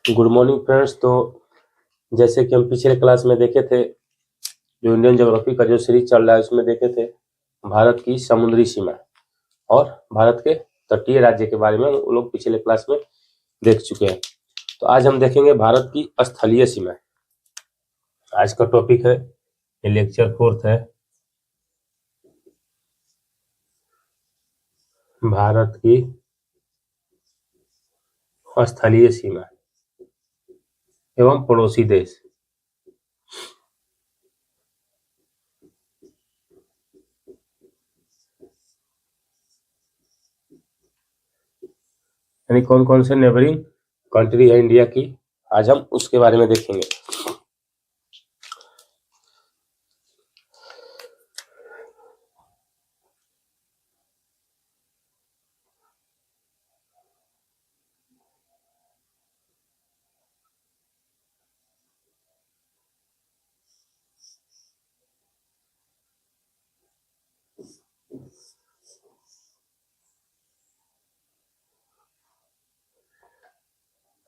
Good morning friends. तो जैसे कि हम पिछले क्लास में देखे थे, जो इंडियन ज्योग्राफी का जो सीरीज चल रहा है उसमें देखे थे भारत की समुद्री सीमा और भारत के तटीय राज्य के बारे में हम लोग पिछले क्लास में देख चुके हैं। तो आज हम देखेंगे भारत की स्थलीय सीमा। आज का टॉपिक है, ये लेक्चर 4 है, भारत की स्थलीय सीमा एवं पड़ोसी देश। यानी कौन कौन से नेबरिंग कंट्री है इंडिया की, आज हम उसके बारे में देखेंगे।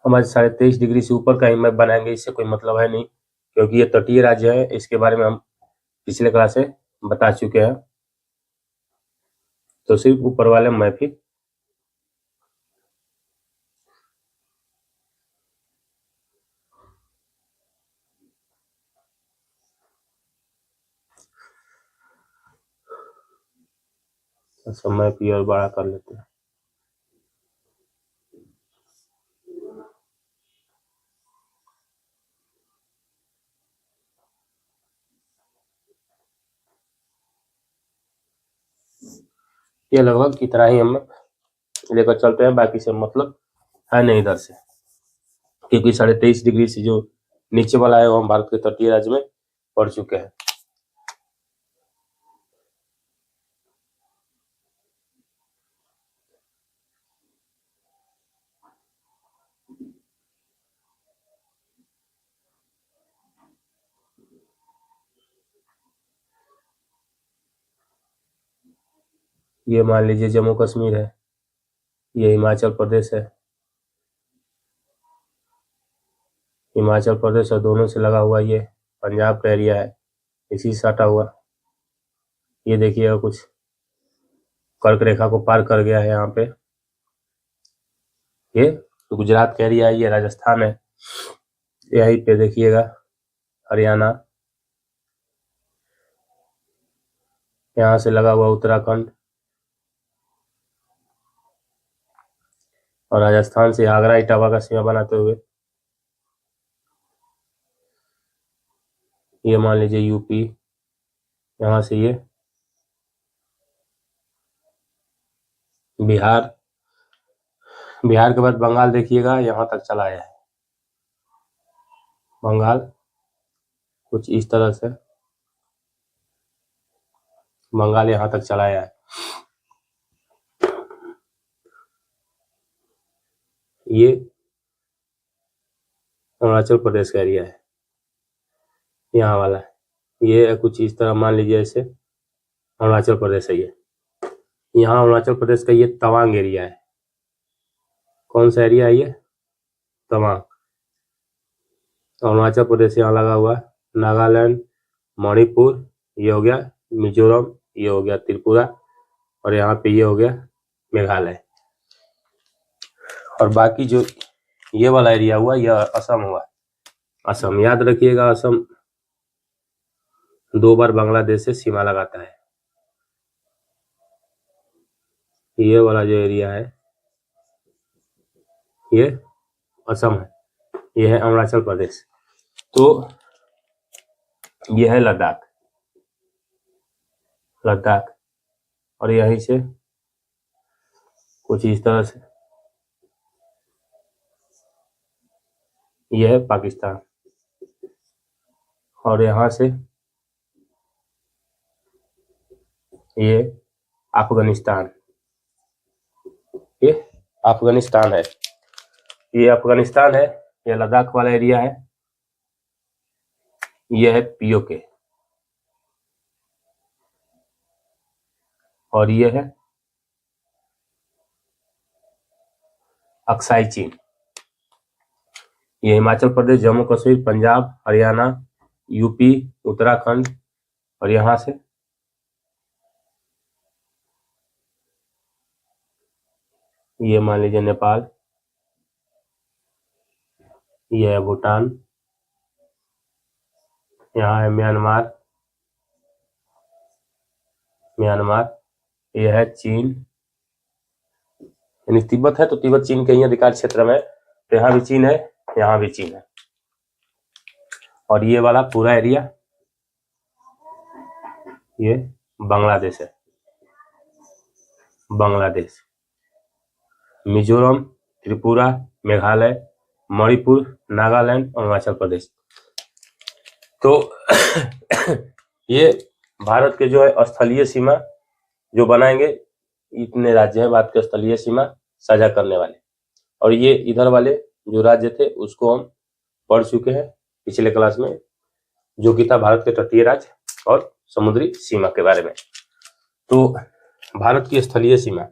हम आज 23.5 डिग्री से ऊपर का ही मैप बनाएंगे, इससे कोई मतलब है नहीं, क्योंकि ये तटीय राज्य है। इसके बारे में हम पिछले क्लास में बता चुके हैं। तो सिर्फ ऊपर वाले मैप ही समय भी और बड़ा कर लेते हैं। ये लगभग इतना ही हम लेकर चलते हैं, बाकी से मतलब है नहीं इधर से, क्योंकि 23.5 डिग्री से जो नीचे वाला है वो हम भारत के तटीय राज्य में पढ़ चुके हैं। ये मान लीजिए जम्मू कश्मीर है, ये हिमाचल प्रदेश है, हिमाचल प्रदेश और दोनों से लगा हुआ ये पंजाब का एरिया है, इसी से सटा हुआ। ये देखिएगा कुछ कर्क रेखा को पार कर गया है यहाँ पे। ये तो गुजरात का एरिया है, ये राजस्थान है, यहीं पे देखिएगा हरियाणा, यहाँ से लगा हुआ उत्तराखंड, और राजस्थान से आगरा इटावा का सीमा बनाते हुए ये मान लीजिए यूपी, यहाँ से ये बिहार, बिहार के बाद बंगाल देखिएगा यहाँ तक चला है। बंगाल कुछ इस तरह से बंगाल यहाँ तक चला है। ये अरुणाचल प्रदेश का एरिया है, यहाँ वाला है। ये कुछ इस तरह मान लीजिए, ऐसे अरुणाचल प्रदेश है। ये यहाँ अरुणाचल प्रदेश का ये तवांग एरिया है। कौन सा एरिया है ये? तवांग। अरुणाचल प्रदेश यहाँ लगा हुआ है, नागालैंड, मणिपुर, ये हो गया मिजोरम, ये हो गया त्रिपुरा, और यहाँ पे ये हो गया मेघालय। और बाकी जो ये वाला एरिया हुआ यह असम हुआ। असम याद रखिएगा, असम 2 बार बांग्लादेश से सीमा लगाता है। ये वाला जो एरिया है ये असम है, ये है अरुणाचल प्रदेश। तो ये है लद्दाख, लद्दाख, और यहीं से कुछ इस तरह से ये है पाकिस्तान, और यहाँ से ये अफगानिस्तान, ये अफगानिस्तान है, ये अफगानिस्तान है, ये लद्दाख वाला एरिया है, ये है पीओके, और ये है अक्साई चीन। ये हिमाचल प्रदेश, जम्मू कश्मीर, पंजाब, हरियाणा, यूपी, उत्तराखंड, और यहाँ से ये मान लीजिए नेपाल, ये है भूटान, यहाँ है म्यांमार, ये है चीन, यानी तिब्बत है तो तिब्बत चीन के ही अधिकार क्षेत्र में, तो यहाँ भी चीन है, यहाँ भी चीन है। और ये वाला पूरा एरिया ये बांग्लादेश है, बांग्लादेश, मिजोरम, त्रिपुरा, मेघालय, मणिपुर, नागालैंड और हिमाचल प्रदेश। तो ये भारत के जो है स्थलीय सीमा जो बनाएंगे, इतने राज्य हैं भारत के स्थलीय सीमा साझा करने वाले। और ये इधर वाले जो राज्य थे उसको हम पढ़ चुके हैं पिछले क्लास में, जो कि था भारत के तटीय राज्य और समुद्री सीमा के बारे में। तो भारत की स्थलीय सीमा,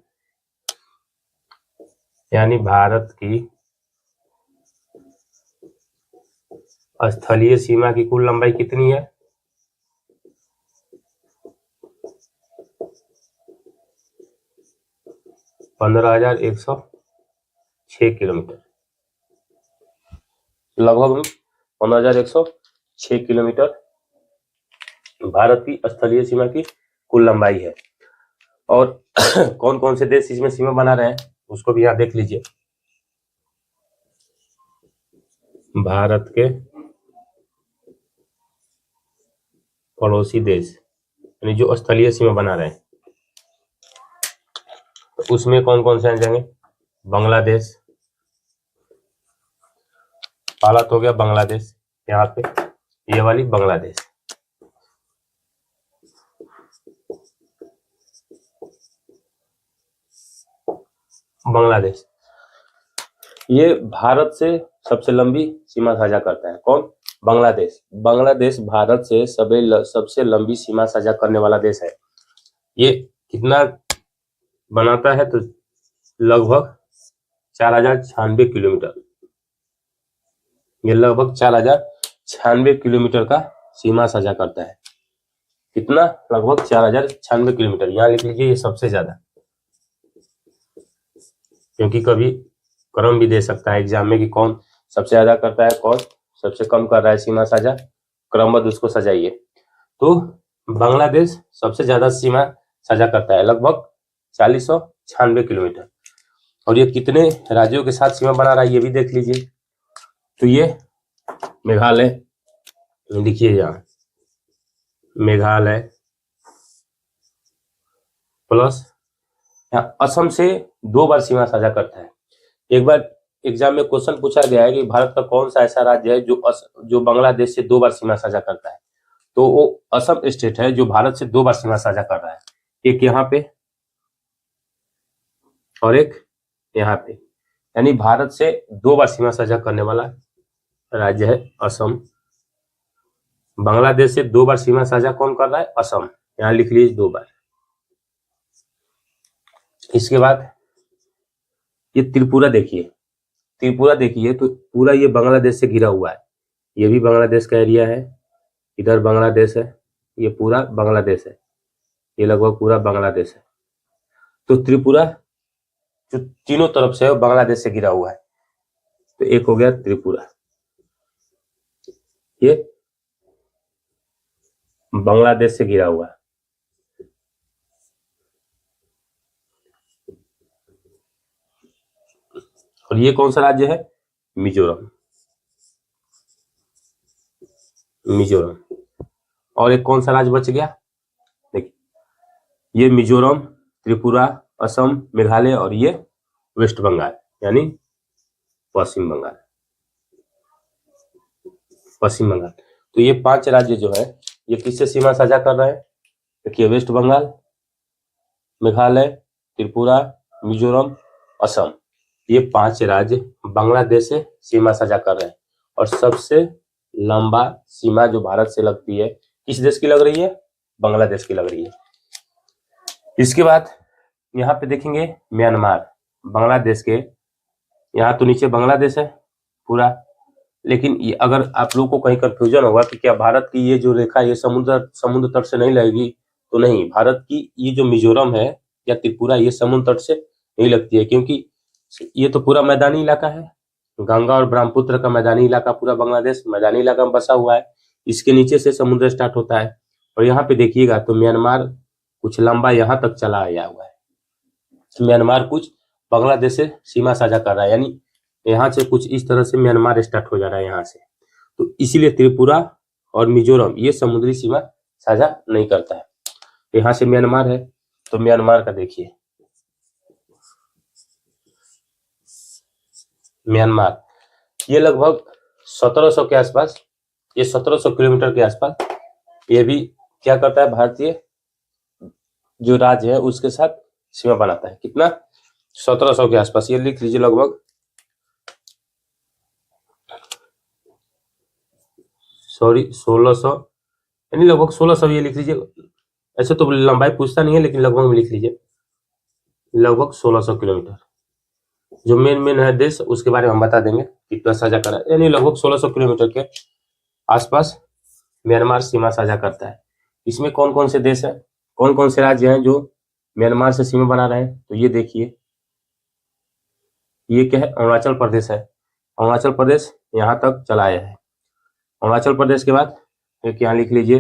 यानी भारत की स्थलीय सीमा की कुल लंबाई कितनी है? 15,106 किलोमीटर, लगभग 15,106 किलोमीटर भारत की स्थलीय सीमा की कुल लंबाई है। और कौन कौन से देश इसमें सीमा बना रहे हैं उसको भी यहाँ देख लीजिए। भारत के पड़ोसी देश, यानी जो स्थलीय सीमा बना रहे हैं, तो उसमें कौन कौन से आ जाएंगे? बांग्लादेश, पहला तो हो गया बांग्लादेश, यहाँ पे ये वाली बांग्लादेश, बांग्लादेश ये भारत से सबसे लंबी सीमा साझा करता है। कौन? बांग्लादेश। बांग्लादेश भारत से सबसे लंबी सीमा साझा करने वाला देश है। ये कितना बनाता है? तो लगभग 4,096 किलोमीटर, ये लगभग 4,096 किलोमीटर का सीमा साझा करता है। कितना? लगभग 4,096 किलोमीटर। यहाँ लिख लीजिए ये सबसे ज्यादा, क्योंकि कभी क्रम भी दे सकता है एग्जाम में कि कौन सबसे ज्यादा करता है, कौन सबसे कम कर रहा है सीमा साझा, क्रमबद्ध उसको सजाइए। तो बांग्लादेश सबसे ज्यादा सीमा साझा करता है, लगभग 4,096 किलोमीटर। और ये कितने राज्यों के साथ सीमा बना रहा है ये भी देख लीजिए। तो ये मेघालय, लिखिए यहाँ मेघालय, प्लस यहाँ असम से 2 बार सीमा साझा करता है। एक बार एग्जाम में क्वेश्चन पूछा गया है कि भारत का कौन सा ऐसा राज्य है जो बांग्लादेश से 2 बार सीमा साझा करता है, तो वो असम स्टेट है जो भारत से 2 बार सीमा साझा कर रहा है। एक यहाँ पे और एक यहाँ पे, यानी भारत से 2 बार सीमा साझा करने वाला राज्य है असम। बांग्लादेश से 2 बार सीमा साझा कौन कर रहा है? असम। यहाँ लिख लीजिए 2 बार। इसके बाद ये त्रिपुरा देखिए, त्रिपुरा देखिए तो पूरा ये बांग्लादेश से घिरा हुआ है, ये भी बांग्लादेश का एरिया है, इधर बांग्लादेश है, ये पूरा बांग्लादेश है, ये लगभग पूरा बांग्लादेश है। तो त्रिपुरा जो तीनों तरफ से है वो बांग्लादेश से घिरा हुआ है। तो एक हो गया त्रिपुरा, ये बांग्लादेश से घिरा हुआ है। और ये कौन सा राज्य है? मिजोरम, मिजोरम। और एक कौन सा राज्य बच गया? देखिए, ये मिजोरम, त्रिपुरा, असम, मेघालय और ये वेस्ट बंगाल, यानी पश्चिम बंगाल, पश्चिम बंगाल। तो ये 5 राज्य जो है ये किससे सीमा साझा कर रहे हैं? देखिए, वेस्ट बंगाल, मेघालय, त्रिपुरा, मिजोरम, असम, ये 5 राज्य बांग्लादेश से सीमा साझा कर रहे हैं। और सबसे लंबा सीमा जो भारत से लगती है किस देश की लग रही है? बांग्लादेश की लग रही है। इसके बाद यहाँ पे देखेंगे म्यांमार, बांग्लादेश के यहाँ तो नीचे बांग्लादेश है पूरा, लेकिन ये अगर आप लोग को कहीं कंफ्यूजन होगा कि क्या भारत की ये जो रेखा ये समुद्र तट से नहीं लगेगी, तो नहीं, भारत की ये जो मिजोरम है या त्रिपुरा ये समुद्र तट से नहीं लगती है, क्योंकि ये तो पूरा मैदानी इलाका है। गंगा और ब्रह्मपुत्र का मैदानी इलाका, पूरा बांग्लादेश मैदानी इलाका में बसा हुआ है। इसके नीचे से समुद्र स्टार्ट होता है और यहाँ पे देखिएगा तो म्यांमार कुछ लंबा यहाँ तक चला आया हुआ है। म्यांमार कुछ बांग्लादेश से सीमा साझा कर रहा है, यानी यहाँ से कुछ इस तरह से म्यांमार स्टार्ट हो जा रहा है यहाँ से। तो इसीलिए त्रिपुरा और मिजोरम ये समुद्री सीमा साझा नहीं करता है। यहाँ से म्यांमार है, तो म्यांमार का देखिए, म्यांमार ये लगभग 1700 के आसपास, ये 1700 किलोमीटर के आसपास ये भी क्या करता है, भारतीय जो राज्य है उसके साथ सीमा बनाता है। कितना? 1700 के आसपास, ये लिख लीजिए, लगभग 1600, यानी लगभग 1600 ये लिख लीजिए। ऐसे तो लंबाई पूछता नहीं है, लेकिन लगभग में लिख लीजिए, लगभग 1600 किलोमीटर। जो मेन है देश उसके बारे में हम बता देंगे कितना साझा करा, यानी लगभग 1600 किलोमीटर के आसपास म्यांमार सीमा साझा करता है। इसमें कौन कौन से देश हैं, कौन कौन से राज्य हैं जो म्यांमार से सीमा बना रहे हैं, तो ये देखिए, ये क्या है, अरुणाचल प्रदेश है। अरुणाचल प्रदेश यहाँ तक चला आया है। अरुणाचल प्रदेश के बाद एक यहाँ लिख लीजिए,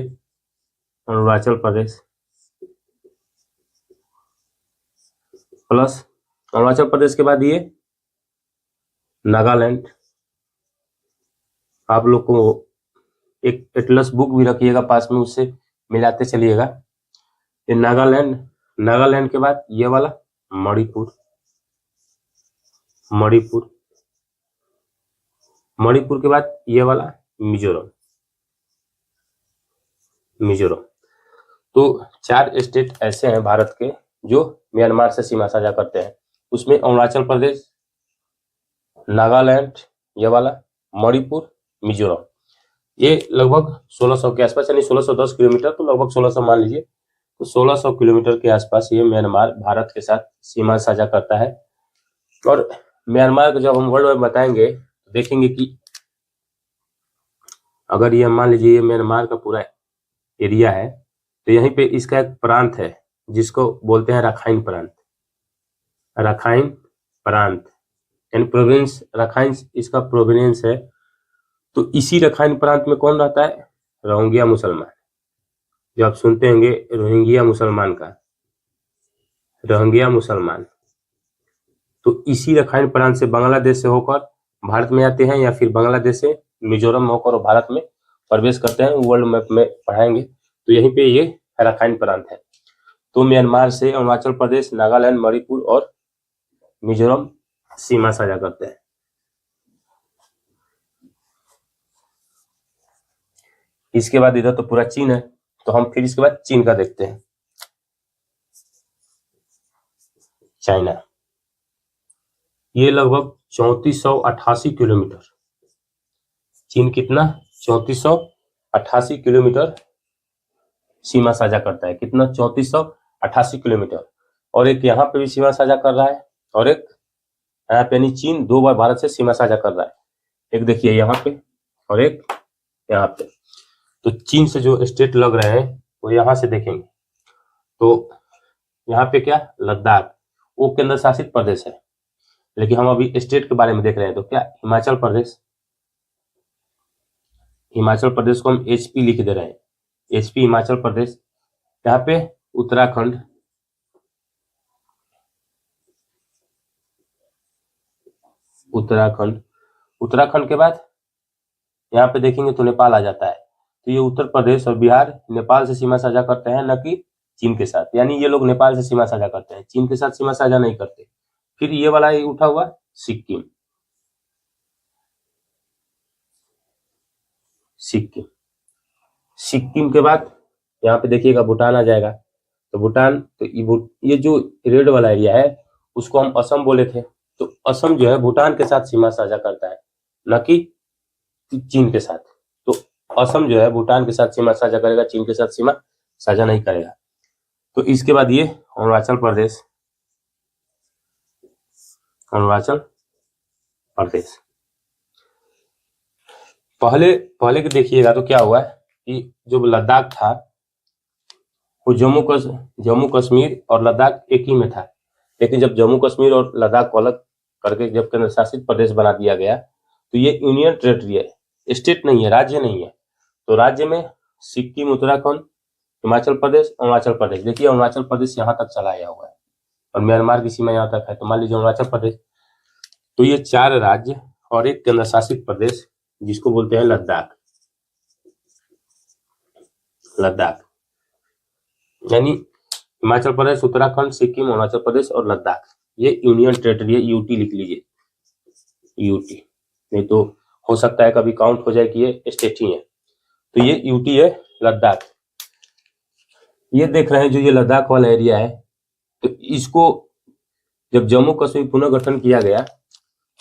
अरुणाचल प्रदेश प्लस अरुणाचल प्रदेश के बाद ये नागालैंड। आप लोग को एक एटलस बुक भी रखिएगा पास में, उससे मिलाते चलिएगा। ये नागालैंड, नागालैंड के बाद ये वाला मणिपुर, मणिपुर, मणिपुर के बाद ये वाला मिजोरम, मिजोरम। तो 4 स्टेट ऐसे हैं भारत के जो म्यांमार से सीमा साझा करते हैं। उसमें अरुणाचल प्रदेश, नागालैंड ये वाला, मणिपुर, मिजोरम, ये लगभग 1600 के आसपास, यानी 1610 किलोमीटर, तो लगभग 1600 मान लीजिए। तो 1600 किलोमीटर के आसपास ये म्यांमार भारत के साथ सीमा साझा करता है। और म्यांमार को जब हम वर्ल्ड में बताएंगे तो देखेंगे कि अगर ये मान लीजिए ये म्यांमार का पूरा एरिया है, तो यहीं पे इसका एक प्रांत है जिसको बोलते हैं रखाइन प्रांत, रखाइन प्रांत, यानी प्रोविंस, रखाइन इसका प्रोविंस है। तो इसी रखाइन प्रांत में कौन रहता है, रोहिंग्या मुसलमान, जो आप सुनते होंगे रोहिंग्या मुसलमान का, रोहिंग्या मुसलमान। तो इसी रखाइन प्रांत से बांग्लादेश से होकर भारत में आते हैं, या फिर बांग्लादेश से मिजोरम में होकर भारत में प्रवेश करते हैं। वर्ल्ड मैप में पढ़ाएंगे तो यहीं पे ये रखाइन प्रांत है। तो म्यांमार से अरुणाचल प्रदेश, नागालैंड, मणिपुर और मिजोरम सीमा साझा करते हैं। इसके बाद इधर तो पूरा चीन है, तो हम फिर इसके बाद चीन का देखते हैं। चाइना, ये लगभग 3488 किलोमीटर, चीन कितना, 3488 किलोमीटर सीमा साझा करता है। कितना, 3488 किलोमीटर। और एक यहाँ पे भी सीमा साझा कर रहा है, और एक यहाँ पे, यानी चीन 2 बार भारत से सीमा साझा कर रहा है। एक देखिए यहाँ पे और एक यहाँ पे। तो चीन से जो स्टेट लग रहे हैं वो यहाँ से देखेंगे तो यहाँ पे क्या, लद्दाख, वो केंद्र शासित प्रदेश है। लेकिन हम अभी स्टेट के बारे में देख रहे हैं, तो क्या, हिमाचल प्रदेश, हिमाचल प्रदेश को हम HP लिख दे रहे हैं, HP हिमाचल प्रदेश। यहाँ पे उत्तराखंड, उत्तराखंड, उत्तराखंड के बाद यहाँ पे देखेंगे तो नेपाल आ जाता है। तो ये उत्तर प्रदेश और बिहार नेपाल से सीमा साझा करते हैं, न कि चीन के साथ, यानी ये लोग नेपाल से सीमा साझा करते हैं, चीन के साथ सीमा साझा नहीं करते। फिर ये वाला ये उठा हुआ सिक्किम, सिक्किम, सिक्किम के बाद यहाँ पे देखिएगा भूटान आ जाएगा। तो भूटान, तो ये जो रेड वाला एरिया है उसको हम असम बोले थे। तो असम जो है भूटान के साथ सीमा साझा करता है, न कि चीन के साथ। तो असम जो है भूटान के साथ सीमा साझा करेगा, चीन के साथ सीमा साझा नहीं करेगा। तो इसके बाद ये अरुणाचल प्रदेश, अरुणाचल प्रदेश, पहले पहले के देखिएगा तो क्या हुआ है कि जो लद्दाख था वो जम्मू कश्मीर और लद्दाख एक ही में था। लेकिन जब जम्मू कश्मीर और लद्दाख को अलग करके जब केंद्र शासित प्रदेश बना दिया गया तो ये यूनियन टेरिटरी है, स्टेट नहीं है, राज्य नहीं है। तो राज्य में सिक्किम, उत्तराखंड, हिमाचल प्रदेश, अरुणाचल प्रदेश। देखिए अरुणाचल प्रदेश यहाँ तक चला आया हुआ है और म्यांमार की सीमा यहाँ तक है। तो मान लीजिए अरुणाचल प्रदेश, तो ये 4 राज्य और एक केंद्र शासित प्रदेश जिसको बोलते हैं लद्दाख। लद्दाख यानी हिमाचल प्रदेश, उत्तराखंड, सिक्किम, अरुणाचल प्रदेश और लद्दाख, ये यूनियन टेरिटरी है। यूटी लिख लीजिए, यूटी, नहीं तो हो सकता है कभी काउंट हो जाए कि ये स्टेट ही है। तो ये यूटी है लद्दाख। ये देख रहे हैं जो ये लद्दाख वाला एरिया है, तो इसको जब जम्मू कश्मीर पुनर्गठन किया गया,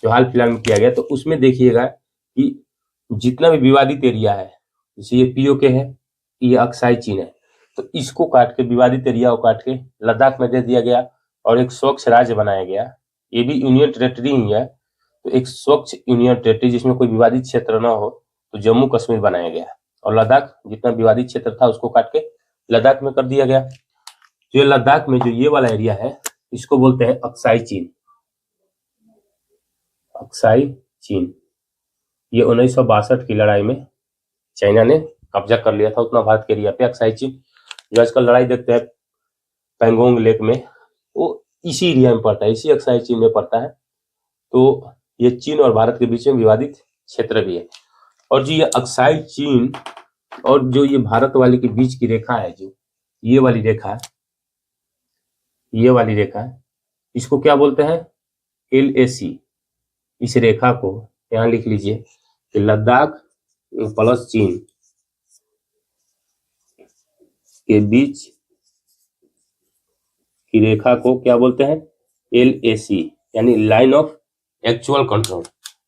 जो हाल फिलहाल में किया गया, तो उसमें देखिएगा कि जितना भी विवादित एरिया है, जैसे ये पीओके है, ये अक्साई चीन है, तो इसको काट के, विवादित एरिया को काट के लद्दाख में दे दिया गया और एक स्वच्छ राज्य बनाया गया। ये भी यूनियन टेरिटरी ही है, तो एक स्वच्छ यूनियन टेरिटरी जिसमें कोई विवादित क्षेत्र न हो, तो जम्मू कश्मीर बनाया गया और लद्दाख जितना विवादित क्षेत्र था उसको काट के लद्दाख में कर दिया गया। तो ये लद्दाख में जो ये वाला एरिया है इसको बोलते हैं अक्साई चीन। अक्साई चीन, ये 1962 की लड़ाई में चाइना ने कब्जा कर लिया था उतना भारत के एरिया पे। अक्साई चीन जो आजकल लड़ाई देखते हैं पैंगोंग लेक में, वो इसी एरिया में पड़ता है, इसी अक्साई चीन में पड़ता है। तो ये चीन और भारत के बीच में विवादित क्षेत्र भी है। और जो ये अक्साई चीन और जो ये भारत वाले के बीच की रेखा है, जो ये वाली रेखा है, ये वाली रेखा है, इसको क्या बोलते हैं? LAC। इस रेखा को यहाँ लिख लीजिए कि लद्दाख प्लस चीन के बीच की रेखा को क्या बोलते हैं? LAC, यानी line of actual control.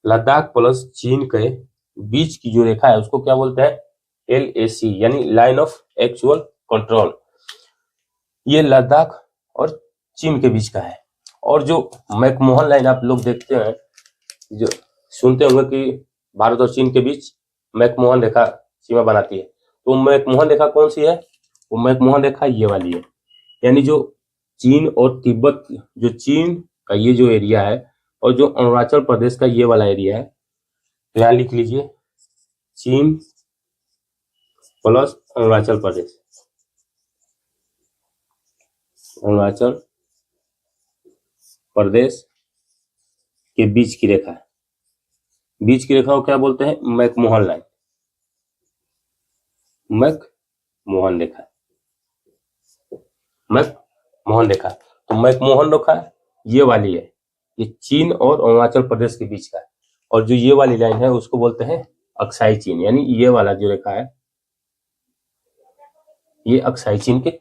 Ladakh plus चीन के बीच की जो रेखा है उसको क्या बोलते हैं? LAC, यानी लाइन ऑफ एक्चुअल कंट्रोल। ये लद्दाख और चीन के बीच का है। और जो मैकमोहन लाइन आप लोग देखते हैं, जो सुनते होंगे कि भारत और चीन के बीच मैकमोहन रेखा सीमा बनाती है, तो मैकमोहन रेखा कौन सी है? वो मैकमोहन रेखा ये वाली है। यानी जो चीन और तिब्बत, जो चीन का ये जो एरिया है और जो अरुणाचल प्रदेश का ये वाला एरिया है, तो यहाँ लिख लीजिए चीन प्लस अरुणाचल प्रदेश। अरुणाचल प्रदेश के बीच की रेखा है। बीच की रेखा को क्या बोलते हैं? मैकमोहन लाइन, मैकमोहन रेखा, मैकमोहन रेखा। तो मैकमोहन रेखा ये वाली है, ये चीन और अरुणाचल प्रदेश के बीच का है। और जो ये वाली लाइन है उसको बोलते हैं अक्साई चीन, यानी ये वाला जो रेखा है ये अक्साई चीन के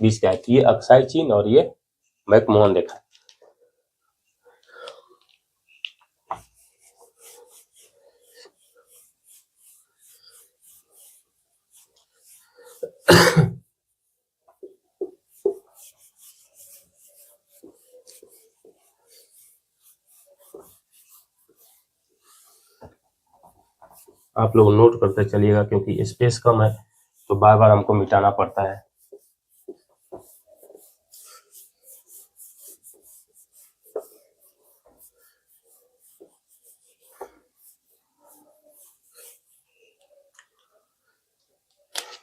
बीच का है। ये अक्साई चीन और ये मैकमोहन रेखा। आप लोग नोट करते चलिएगा क्योंकि स्पेस कम है तो बार बार हमको मिटाना पड़ता है।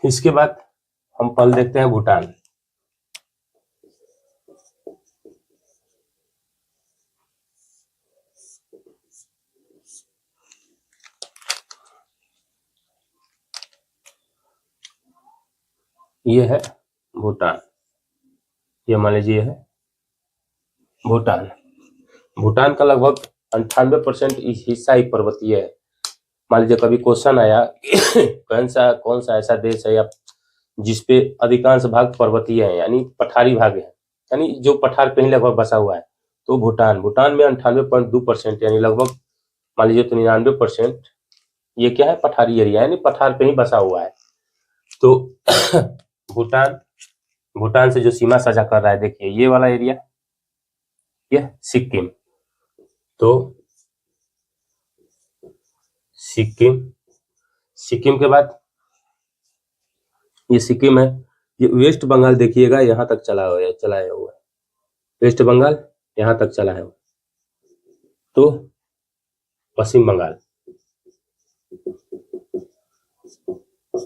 इसके बाद हम पल देखते हैं भूटान। ये है भूटान, ये मान लीजिए है भूटान। भूटान का लगभग 98% हिस्सा ही पर्वतीय है। मान लीजिए कभी क्वेश्चन आया कौन सा ऐसा देश है या जिसपे अधिकांश भाग पर्वतीय है, यानी पठारी भाग है, यानी जो पठार पे ही लगभग बसा हुआ है, तो भूटान में 98.2%, यानी लगभग मान लीजिए तो 99% ये क्या है? पठारी एरिया, यानी पठार पे ही बसा हुआ है। तो भूटान से जो सीमा साझा कर रहा है, देखिए ये वाला एरिया, ये सिक्किम, तो सिक्किम सिक्किम के बाद ये सिक्किम है। ये वेस्ट बंगाल देखिएगा यहाँ तक चलाया हुआ है। वेस्ट बंगाल यहाँ तक चला है। तो पश्चिम बंगाल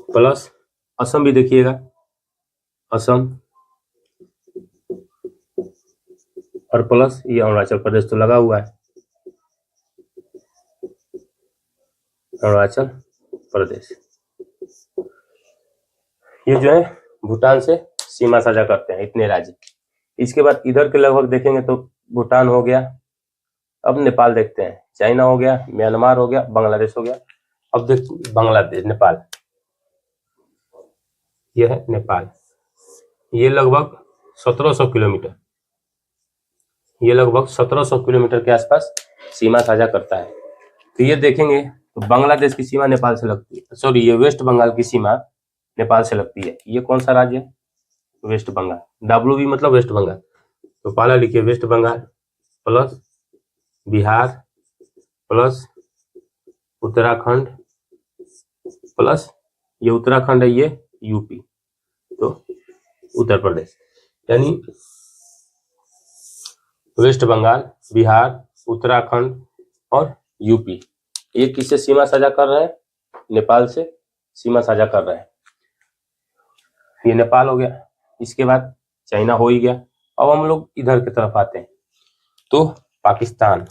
प्लस असम भी देखिएगा, असम और प्लस ये अरुणाचल प्रदेश तो लगा हुआ है, अरुणाचल प्रदेश। ये जो है भूटान से सीमा साझा करते हैं इतने राज्य। इसके बाद इधर के लगभग देखेंगे तो भूटान हो गया। अब नेपाल देखते हैं, चाइना हो गया, म्यांमार हो गया, बांग्लादेश हो गया। अब देख बांग्लादेश, नेपाल, यह है नेपाल। ये लगभग 1700 किलोमीटर, ये लगभग 1700 किलोमीटर के आसपास सीमा साझा करता है। तो ये देखेंगे तो बांग्लादेश की सीमा नेपाल से लगती है, सॉरी ये वेस्ट बंगाल की सीमा नेपाल से लगती है। ये कौन सा राज्य है? वेस्ट बंगाल। WB मतलब वेस्ट बंगाल। तो पहला लिखिए West Bengal plus Bihar plus Uttarakhand plus ये उत्तराखंड है, ये यूपी, तो उत्तर प्रदेश। यानी वेस्ट बंगाल, बिहार, उत्तराखंड और यूपी ये किससे सीमा साझा कर रहे हैं? नेपाल से सीमा साझा कर रहे हैं। ये नेपाल हो गया। इसके बाद चाइना हो ही गया। अब हम लोग इधर की तरफ आते हैं तो पाकिस्तान,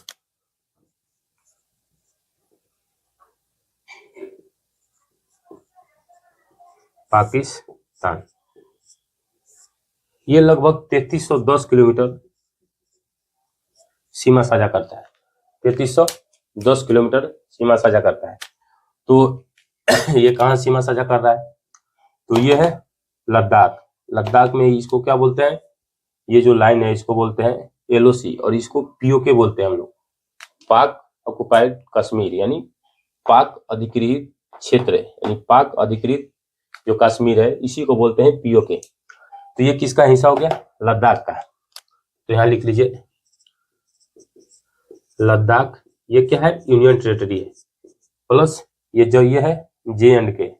पाकिस्तान ये लगभग 3310 किलोमीटर सीमा साझा करता है। 3310 किलोमीटर सीमा साझा करता है। तो ये कहाँ सीमा साझा कर रहा है? तो ये है लद्दाख। लद्दाख में इसको क्या बोलते हैं? ये जो लाइन है इसको बोलते हैं LOC और इसको POK बोलते हैं हम लोग, पाक ऑक्युपाइड कश्मीर, यानी पाक अधिकृत क्षेत्र है, यानी पाक अधिकृत जो कश्मीर है इसी को बोलते हैं POK। तो ये किसका हिस्सा हो गया? लद्दाख का। तो यहाँ लिख लीजिए लद्दाख, ये क्या है? यूनियन टेरिटरी है। प्लस ये जो ये है J&K,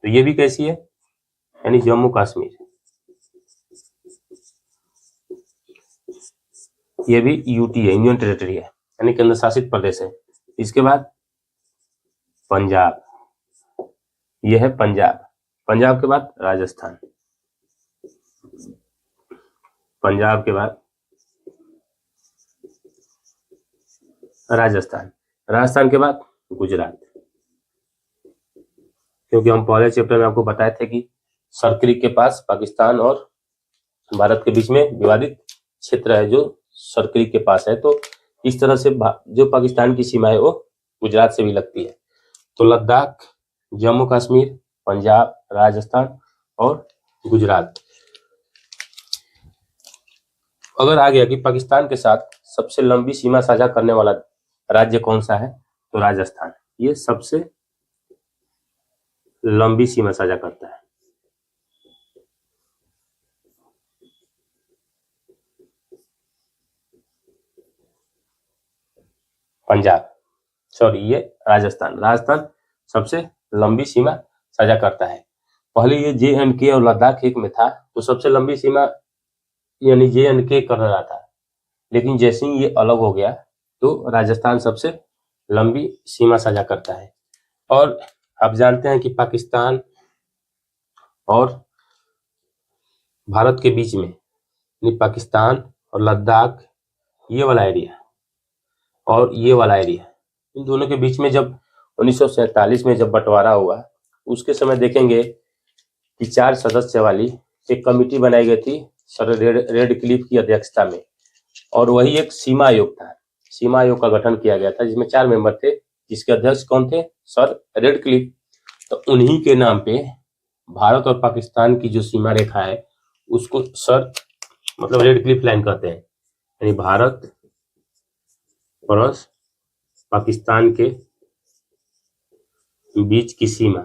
तो ये भी कैसी है? यानी जम्मू कश्मीर, ये भी UT है, यूनियन टेरिटरी है, यानी केंद्र शासित प्रदेश है। इसके बाद पंजाब, ये है पंजाब। पंजाब के बाद राजस्थान, पंजाब के बाद राजस्थान, राजस्थान के बाद गुजरात। क्योंकि हम पहले चैप्टर में आपको बताए थे कि सर्कल के पास पाकिस्तान और भारत के बीच में विवादित क्षेत्र है जो सर्कल के पास है। तो इस तरह से जो पाकिस्तान की सीमा है वो गुजरात से भी लगती है। तो लद्दाख, जम्मू कश्मीर, पंजाब, राजस्थान और गुजरात। अगर आ गया कि पाकिस्तान के साथ सबसे लंबी सीमा साझा करने वाला राज्य कौन सा है? तो राजस्थान, ये सबसे लंबी सीमा साझा करता है। पंजाब, सॉरी ये राजस्थान, राजस्थान सबसे लंबी सीमा साझा करता है। पहले ये J&K और लद्दाख एक में था तो सबसे लंबी सीमा यानी J&K कर रहा था, लेकिन जैसे ही ये अलग हो गया तो राजस्थान सबसे लंबी सीमा साझा करता है। और आप जानते हैं कि पाकिस्तान और भारत के बीच में यानी पाकिस्तान और लद्दाख ये वाला एरिया और ये वाला एरिया, इन दोनों के बीच में जब 1947 में जब बंटवारा हुआ उसके समय देखेंगे कि 4 सदस्य वाली एक कमेटी बनाई गई थी सर रेड क्लिफ की अध्यक्षता में, और वही एक सीमा आयोग था। सीमा आयोग का गठन किया गया था जिसमें 4 मेंबर थे, जिसके अध्यक्ष कौन थे? Sir red Cliff. तो उन्हीं के नाम पे भारत और पाकिस्तान की जो सीमा रेखा है उसको सर मतलब रेड क्लिफ लाइन कहते हैं, यानी भारत और पाकिस्तान के बीच की सीमा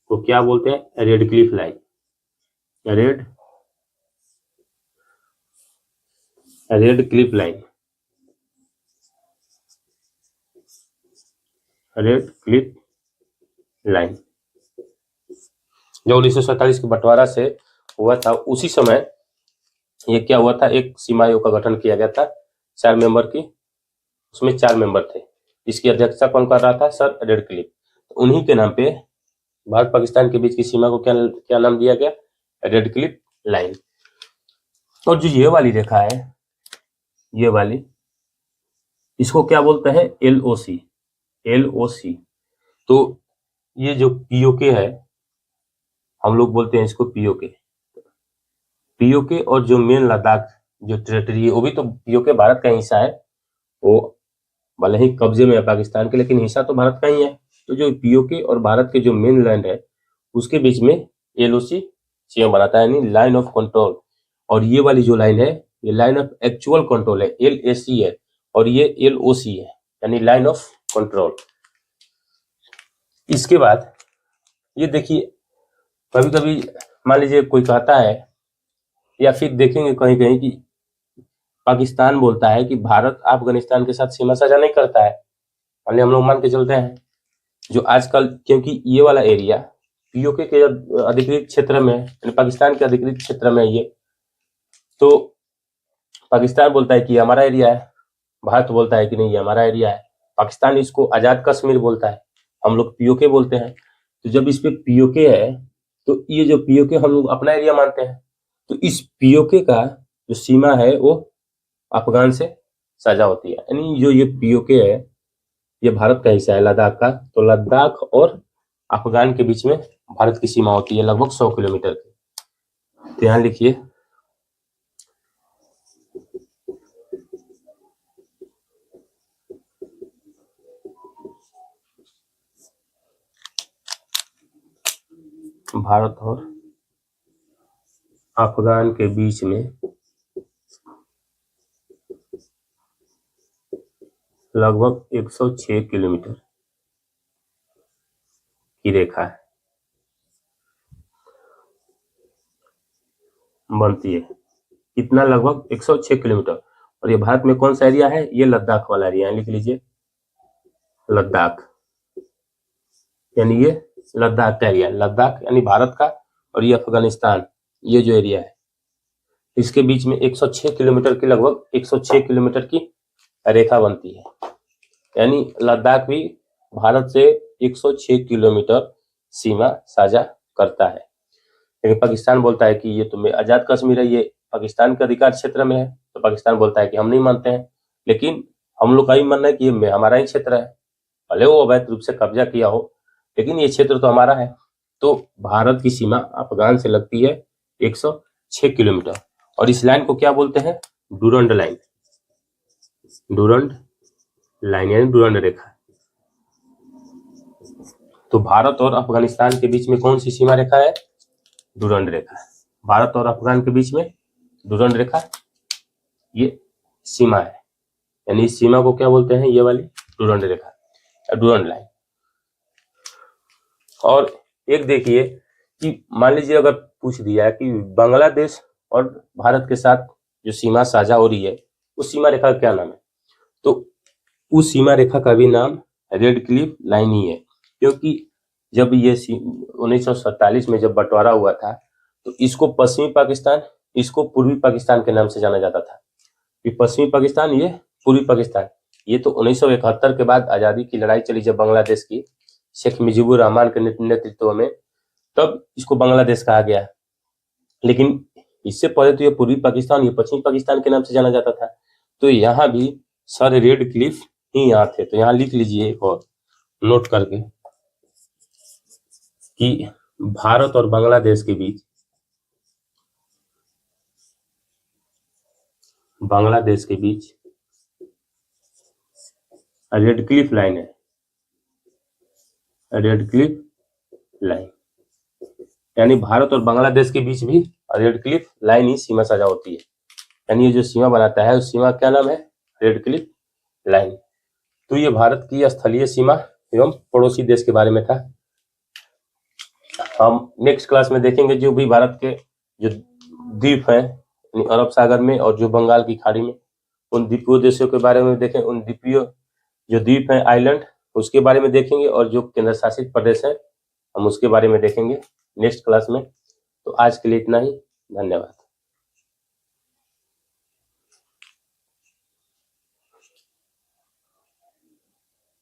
को क्या बोलते हैं? Red Cliff line, red Cliff line. Red Cliff line जो 1947 के बंटवारा से हुआ था, उसी समय ये क्या हुआ था, एक सीमा आयोग का गठन किया गया था 4 मेंबर की। उसमें 4 मेंबर थे, इसकी अध्यक्षता कौन कर रहा था, सर रेड क्लिफ। तो उन्हीं के नाम पे भारत पाकिस्तान के बीच की सीमा को क्या क्या नाम दिया गया, रेड क्लिफ लाइन। और जो ये वाली रेखा है, ये वाली, इसको क्या बोलते हैं, LOC। LOC तो ये जो POK है, हम लोग बोलते हैं इसको POK। POK और जो मेन लद्दाख जो टेरिटरी है, वो भी तो POK भारत का हिस्सा है। वो भले ही कब्जे में है पाकिस्तान के, लेकिन हिस्सा तो भारत का ही है। तो जो POK और भारत के जो मेन लैंड है, उसके बीच में LOC सीमा बनाता है, यानी लाइन ऑफ कंट्रोल। और ये वाली जो लाइन है, ये लाइन ऑफ एक्चुअल कंट्रोल है, LAC है, और ये LOC है, यानी लाइन ऑफ कंट्रोल। इसके बाद ये देखिए, कभी कभी मान लीजिए कोई कहता है, या फिर देखेंगे कहीं कहीं कि पाकिस्तान बोलता है कि भारत अफगानिस्तान के साथ सीमा साझा नहीं करता है। मान लीजिए हम लोग मान के चलते हैं, जो आजकल, क्योंकि ये वाला एरिया POK के अधिकृत क्षेत्र में, यानी पाकिस्तान के अधिकृत क्षेत्र में ये, तो पाकिस्तान बोलता है कि ये हमारा एरिया है, भारत बोलता है कि नहीं ये हमारा एरिया है। पाकिस्तान इसको आजाद कश्मीर बोलता है, हम लोग POK बोलते हैं। तो जब इस पे POK है, तो ये जो POK हम लोग अपना एरिया मानते हैं, तो इस POK का जो सीमा है वो अफगान से साझा होती है। यानी जो ये POK है, ये भारत का हिस्सा है लद्दाख का। तो लद्दाख और अफगान के बीच में भारत की सीमा होती है लगभग 100 किलोमीटर की। तो यहाँ लिखिए, भारत और अफगान के बीच में लगभग 106 किलोमीटर की रेखा है बनती है। कितना, लगभग 106 किलोमीटर। और ये भारत में कौन सा एरिया है, ये लद्दाख वाला एरिया है, लिख लीजिए लद्दाख, यानी ये लद्दाख का एरिया, लद्दाख यानी भारत का, और ये अफगानिस्तान, ये जो एरिया है, इसके बीच में 106 किलोमीटर की, लगभग 106 किलोमीटर की रेखा बनती है। यानी लद्दाख भी भारत से 106 किलोमीटर सीमा साझा करता है। लेकिन पाकिस्तान बोलता है कि ये तो आजाद कश्मीर है, ये पाकिस्तान के अधिकार क्षेत्र में है। तो पाकिस्तान बोलता है कि हम नहीं मानते हैं, लेकिन हम लोग का ही मानना है कि ये हमारा ही क्षेत्र है, भले वो अवैध रूप से कब्जा किया हो, लेकिन ये क्षेत्र तो हमारा है। तो भारत की सीमा अफगान से लगती है 106 किलोमीटर। और इस लाइन को क्या बोलते हैं, डूरंड लाइन। डूरंड लाइन यानी डूरंड रेखा। तो भारत और अफगानिस्तान के बीच में कौन सी सीमा रेखा है, डूरंड रेखा। भारत और अफगान के बीच में डूरंड रेखा, ये सीमा है। यानी इस सीमा को क्या बोलते हैं, ये वाली डूरंड रेखा, डूरंड लाइन। और एक देखिए कि मान लीजिए अगर पूछ दिया कि बांग्लादेश और भारत के साथ जो सीमा साझा हो रही है, उस सीमा रेखा का क्या नाम है, तो उस सीमा रेखा का भी नाम रेड क्लिफ लाइन ही है। क्योंकि जब ये 1947 में जब बंटवारा हुआ था, तो इसको पश्चिमी पाकिस्तान, इसको पूर्वी पाकिस्तान के नाम से जाना जाता था। ये पश्चिमी पाकिस्तान, ये पूर्वी पाकिस्तान। ये तो 1971 के बाद आज़ादी की लड़ाई चली जब बांग्लादेश की, शेख मुजीबुर रहमान के नेतृत्व में, तब इसको बांग्लादेश कहा गया। लेकिन इससे पहले तो ये पूर्वी पाकिस्तान, ये पश्चिमी पाकिस्तान के नाम से जाना जाता था। तो यहाँ भी सर रेड क्लिफ ही यहाँ थे। तो यहाँ लिख लीजिए एक और नोट करके कि भारत और बांग्लादेश के बीच, बांग्लादेश के बीच रेड क्लिफ लाइन है, रेड क्लिफ लाइन। यानी भारत और बांग्लादेश के बीच भी रेड क्लिफ लाइन ही सीमा साझा होती है। यानी ये जो सीमा बनाता है, उस सीमा क्या नाम है, रेड क्लिफ लाइन। तो ये भारत की स्थलीय सीमा एवं पड़ोसी देश के बारे में था। हम नेक्स्ट क्लास में देखेंगे जो भी भारत के जो द्वीप हैं अरब सागर में और जो बंगाल की खाड़ी में, उन द्वीपीय देशों के बारे में देखें। उन द्वीपीय जो द्वीप हैं, आइलैंड, उसके बारे में देखेंगे, और जो केंद्र शासित प्रदेश हैं हम उसके बारे में देखेंगे नेक्स्ट क्लास में। तो आज के लिए इतना ही, धन्यवाद।